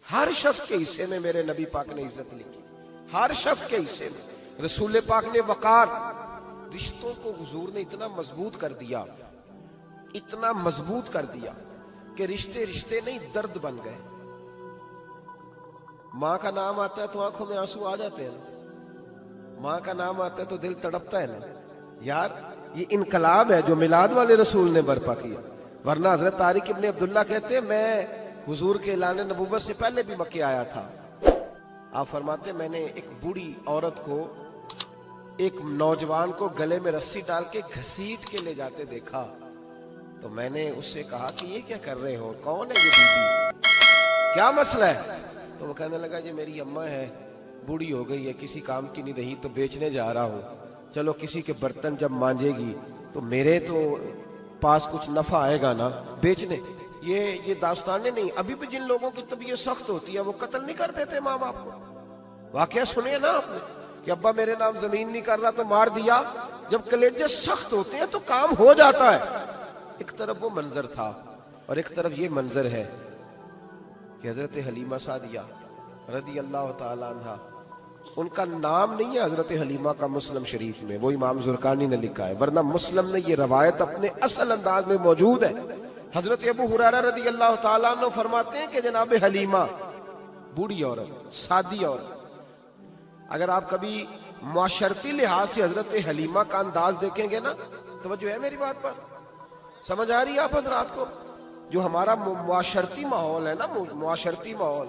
ہر شخص کے حصے میں میرے نبی پاک نے عزت لکھی. ہر شخص کے حصے میں رسول پاک نے وقار. رشتوں کو حضور نے اتنا مضبوط کر دیا, اتنا مضبوط کر دیا کہ رشتے رشتے نہیں درد بن گئے. ماں کا نام آتا ہے تو آنکھوں میں آنسو آ جاتے ہیں نا, ماں کا نام آتا ہے تو دل تڑپتا ہے نا. یار یہ انقلاب ہے جو میلاد والے رسول نے برپا کیا, ورنہ حضرت طارق ابن عبداللہ کہتے ہیں میں حضور کے اعلان نبوت سے پہلے بھی مکے آیا تھا. آپ فرماتے میں نے ایک بوڑھی عورت کو, ایک نوجوان کو گلے میں رسی ڈال کے گھسیٹ کے لے جاتے دیکھا, تو میں نے اس سے کہا کہ یہ کیا کر رہے ہو, کون ہے یہ بی بی, کیا مسئلہ ہے؟ تو وہ کہنے لگا جی میری اماں ہے, بوڑھی ہو گئی ہے, کسی کام کی نہیں رہی, تو بیچنے جا رہا ہوں. چلو کسی کے برتن جب مانجے گی تو میرے تو پاس کچھ نفع آئے گا نا بیچنے. یہ داستانیں نہیں. ابھی بھی جن لوگوں کی طبیعت سخت ہوتی ہے وہ قتل نہیں کر دیتے ماں باپ کو. واقعہ سنے نا آپ نے کہ ابا میرے نام زمین نہیں کر رہا تو مار دیا. جب کلیجے سخت ہوتے ہیں تو کام ہو جاتا ہے. ایک طرف وہ منظر تھا اور ایک طرف یہ منظر ہے کہ حضرت حلیمہ سعدیہ رضی اللہ تعالی عنہ, ان کا نام نہیں ہے حضرت حلیمہ کا مسلم شریف میں, وہ امام زرقانی نے لکھا ہے, ورنہ مسلم نے یہ روایت اپنے اصل انداز میں موجود ہے. حضرت ابو ہریرہ رضی اللہ تعالیٰ عنہ فرماتے ہیں کہ جناب حلیمہ بوڑھی عورت, سادی عورت. اگر آپ کبھی معاشرتی لحاظ سے حضرت حلیمہ کا انداز دیکھیں گے نا, توجہ ہے میری بات پر, سمجھ آ رہی ہے آپ حضرات کو؟ جو ہمارا معاشرتی ماحول ہے نا, معاشرتی ماحول,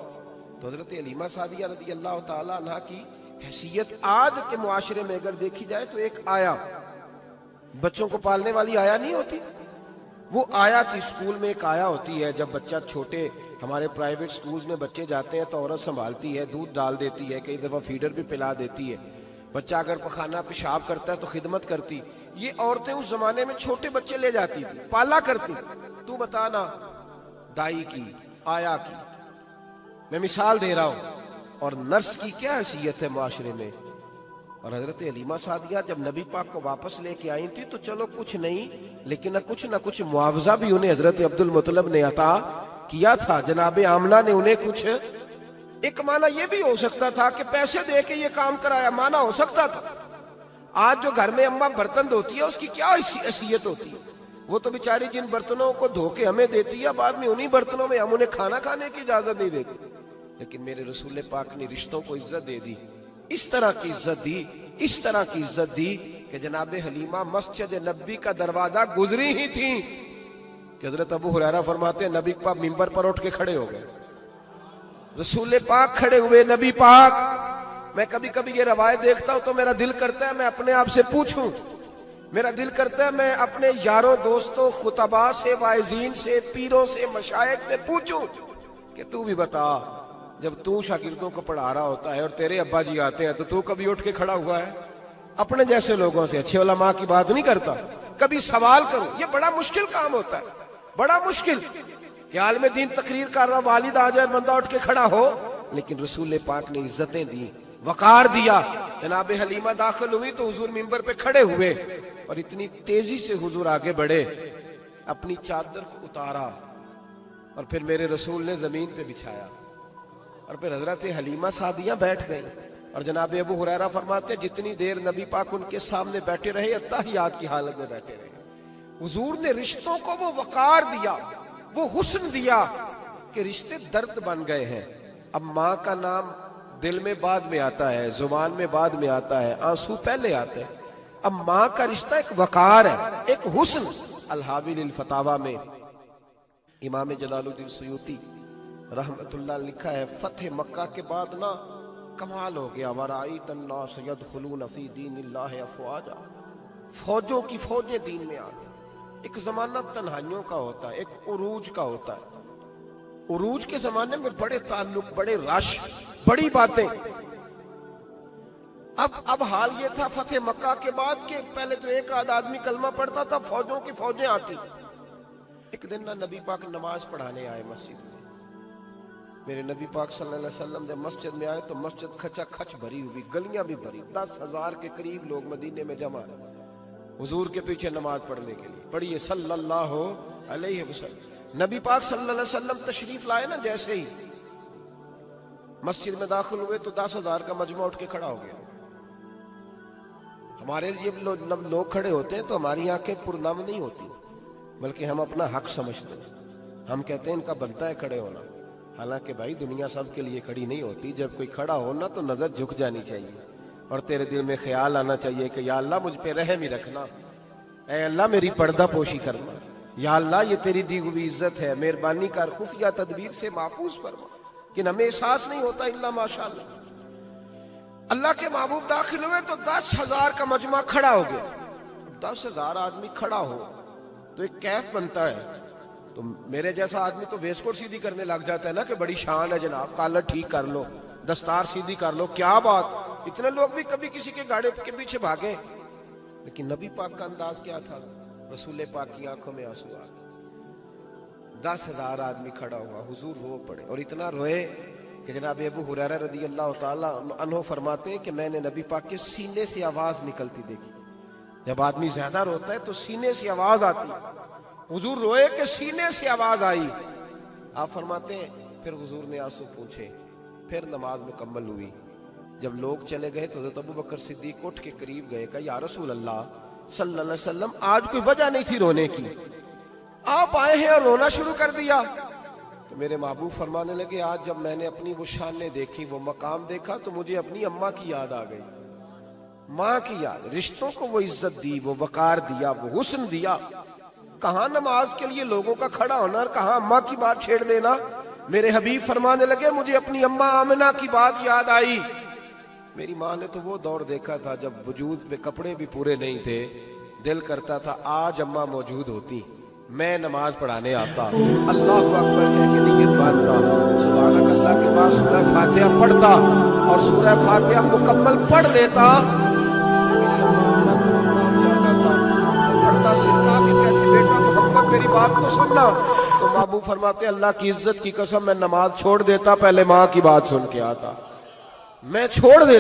تو حضرت حلیمہ سعدیہ رضی اللہ تعالیٰ عنہ کی حیثیت آج کے معاشرے میں اگر دیکھی جائے تو ایک آیا, بچوں کو پالنے والی آیا نہیں ہوتی, وہ آیا تھی. اسکول میں ایک آیا ہوتی ہے, جب بچہ چھوٹے ہمارے پرائیویٹ سکولز میں بچے جاتے ہیں تو عورت سنبھالتی ہے, دودھ ڈال دیتی ہے, کئی دفعہ فیڈر بھی پلا دیتی ہے. بچہ اگر پخانہ پیشاب کرتا ہے تو خدمت کرتی. یہ عورتیں اس زمانے میں چھوٹے بچے لے جاتی تھی, پالا کرتی. تو بتانا دائی کی, آیا کی, میں مثال دے رہا ہوں, اور نرس کی کیا حیثیت ہے معاشرے میں. اور حضرت حلیمہ سعدیہ جب نبی پاک کو واپس لے کے آئی تھی تو چلو کچھ نہیں, لیکن نہ کچھ معاوضہ بھی انہیں حضرت عبد المطلب نے عطا کیا تھا. جناب آمنہ نے انہیں کچھ, ایک معنی یہ بھی ہو سکتا تھا کہ پیسے دے کے یہ کام کرایا, معنی ہو سکتا تھا. آج جو گھر میں اماں برتن دھوتی ہے اس کی کیا حیثیت ہوتی ہے؟ وہ تو بیچاری جن برتنوں کو دھو کے ہمیں دیتی ہے, بعد میں انہی برتنوں میں ہم انہیں کھانا کھانے کی اجازت نہیں دیتے. لیکن میرے رسول پاک نے رشتوں کو عزت دے دی, اس طرح کی عزت دی, اس طرح کی عزت دی کہ جناب حلیمہ مسجد نبی کا دروازہ گزری ہی تھی کہ حضرت ابو ہریرہ فرماتے ہیں نبی پاک منبر پر اٹھ کے کھڑے ہو گئے. رسول پاک کھڑے ہوئے, نبی پاک. میں کبھی کبھی یہ روایت دیکھتا ہوں تو میرا دل کرتا ہے میں اپنے آپ سے پوچھوں, میرا دل کرتا ہے میں اپنے یاروں دوستوں خطباء سے, واعظین سے, پیروں سے, مشائخ سے پوچھوں کہ تو بھی بتا, جب تو شاگردوں کو پڑھا رہا ہوتا ہے اور تیرے ابا جی آتے ہیں تو کبھی اٹھ کے کھڑا ہوا ہے؟ اپنے جیسے لوگوں سے, اچھے علماء کی بات نہیں کرتا, کبھی سوال کرو. یہ بڑا مشکل کام ہوتا ہے, بڑا مشکل کہ عالم دین تقریر کر رہا, والد آ جائے, بندہ اٹھ کے کھڑا ہو. لیکن رسول پاک نے عزتیں دی, وقار دیا. جناب حلیمہ داخل ہوئی تو حضور منبر پہ کھڑے ہوئے اور اتنی تیزی سے حضور آگے بڑھے, اپنی چادر کو اتارا اور پھر میرے رسول نے زمین پہ بچھایا, اور پھر حضرت حلیمہ سعدیہ بیٹھ گئی. اور جناب ابو ہریرہ فرماتے جتنی دیر نبی پاک ان کے سامنے بیٹھے رہے اتحیات کی حالت میں بیٹھے رہے. حضور نے رشتوں کو وہ وقار دیا, وہ حسن دیا کہ رشتے درد بن گئے ہیں. اب ماں کا نام دل میں بعد میں آتا ہے, زبان میں بعد میں آتا ہے, آنسو پہلے آتے ہیں. اب ماں کا رشتہ ایک وقار ہے, ایک حسن. الحاوی للفتاوی میں امام جلال الدین سیوطی رحمت اللہ نے لکھا ہے فتح مکہ کے بعد نا کمال ہو گیا. وَرَأَيْتَ النَّاسَ يَدْخُلُونَ فِي دِينِ اللَّهِ أَفْوَاجًا, فوجوں کی فوجیں دین میں آ گئی. ایک زمانہ تنہائیوں کا ہوتا ہے, ایک عروج کا ہوتا ہے. عروج کے زمانے میں بڑے تعلق, بڑے رش, بڑی باتیں. اب حال یہ تھا فتح مکہ کے بعد کہ پہلے تو ایک آدھ آدمی کلمہ پڑھتا تھا، فوجوں کی فوجیں آتی. ایک دن نہ نبی پاک نماز پڑھانے آئے مسجد میں. میرے نبی پاک صلی اللہ علیہ وسلم جب مسجد میں آئے تو مسجد کھچا کھچ بھری ہوئی، گلیاں بھی بھری، 10,000 کے قریب لوگ مدینے میں جمع ہیں حضور کے پیچھے نماز پڑھنے کے لیے. پڑھیے صلی اللہ علیہ وسلم. نبی پاک صلی اللہ علیہ وسلم تشریف لائے نا، جیسے ہی مسجد میں داخل ہوئے تو 10,000 کا مجمع اٹھ کے کھڑا ہو گیا. ہمارے لیے لوگ کھڑے ہوتے ہیں تو ہماری آنکھیں پرنم نہیں ہوتی، بلکہ ہم اپنا حق سمجھتے ہیں. ہم کہتے ہیں ان کا بنتا ہے کھڑے ہونا. حالانکہ بھائی دنیا سب کے لیے کھڑی نہیں ہوتی. جب کوئی کھڑا ہونا تو نظر جھک جانی چاہیے اور تیرے دل میں خیال آنا چاہیے کہ یا اللہ مجھ پہ رحم ہی رکھنا، اے اللہ میری پردہ پوشی کرنا، یا اللہ یہ تیری دی ہوئی عزت ہے، مہربانی کر خفیہ تدبیر سے محفوظ فرما. کہ ہمیں احساس نہیں ہوتا الا ماشاءاللہ. اللہ کے محبوب داخل ہوئے تو 10,000 کا مجمع کھڑا ہو گیا. 10,000 آدمی کھڑا ہو تو ایک کیف بنتا ہے. تو میرے جیسا آدمی تو ویس کوٹ سیدھی کرنے لگ جاتا ہے نا کہ بڑی شان ہے جناب، کالر ٹھیک کر لو، دستار سیدھی کر لو، کیا بات. اتنے لوگ بھی کبھی کسی کے گاڑی کے پیچھے بھاگے. لیکن نبی پاک کا انداز کیا تھا؟ رسول پاک کی آنکھوں میں آنسو آ گئے. 10,000 آدمی کھڑا ہوا، حضور رو پڑے اور اتنا روئے کہ جناب ابو ہریرہ رضی اللہ تعالیٰ عنہ فرماتے ہیں کہ میں نے نبی پاک کے سینے سے آواز نکلتی دیکھی. جب آدمی زیادہ روتا ہے تو سینے سے آواز آتی. حضور روئے کہ سینے سے آواز آئی. آپ فرماتے ہیں پھر حضور نے آنسو پوچھے، پھر نماز مکمل ہوئی. جب لوگ چلے گئے تو حضرت ابو بکر صدیق اٹھ کے قریب گئے، کہا یا رسول اللہ صلی اللہ علیہ وسلم آج کوئی وجہ نہیں تھی رونے کی، آپ آئے ہیں اور رونا شروع کر دیا. تو میرے محبوب فرمانے لگے آج جب میں نے اپنی وہ شانیں دیکھی، وہ مقام دیکھا تو مجھے اپنی اماں کی یاد آ گئی. ماں کی یاد، رشتوں کو وہ عزت دی، وہ وقار دیا، وہ حسن دیا. کہاں نماز کے لیے لوگوں کا کھڑا ہونا اور کہاں اماں کی بات چھیڑ دینا. میرے حبیب فرمانے لگے مجھے اپنی اماں آمنہ کی بات یاد آئی. میری ماں نے تو وہ دور دیکھا تھا جب وجود میں کپڑے بھی پورے نہیں تھے، دل کرتا تھا آج اماں موجود ہوتی، میں نماز پڑھانے آتا، اللہ اکبر کہہ کے نیت باندھتا، سبحانک اللہ کے بعد سورہ فاتحہ پڑھتا اور سورہ فاتحہ مکمل پڑھ لیتا. میری اماں پڑھتا سکھا کے کہتی بیٹا محمد میری بات تو سننا. تو محبوب فرماتے اللہ کی عزت کی قسم میں نماز چھوڑ دیتا، پہلے ماں کی بات سن کے آتا. میں چھوڑ دیتا.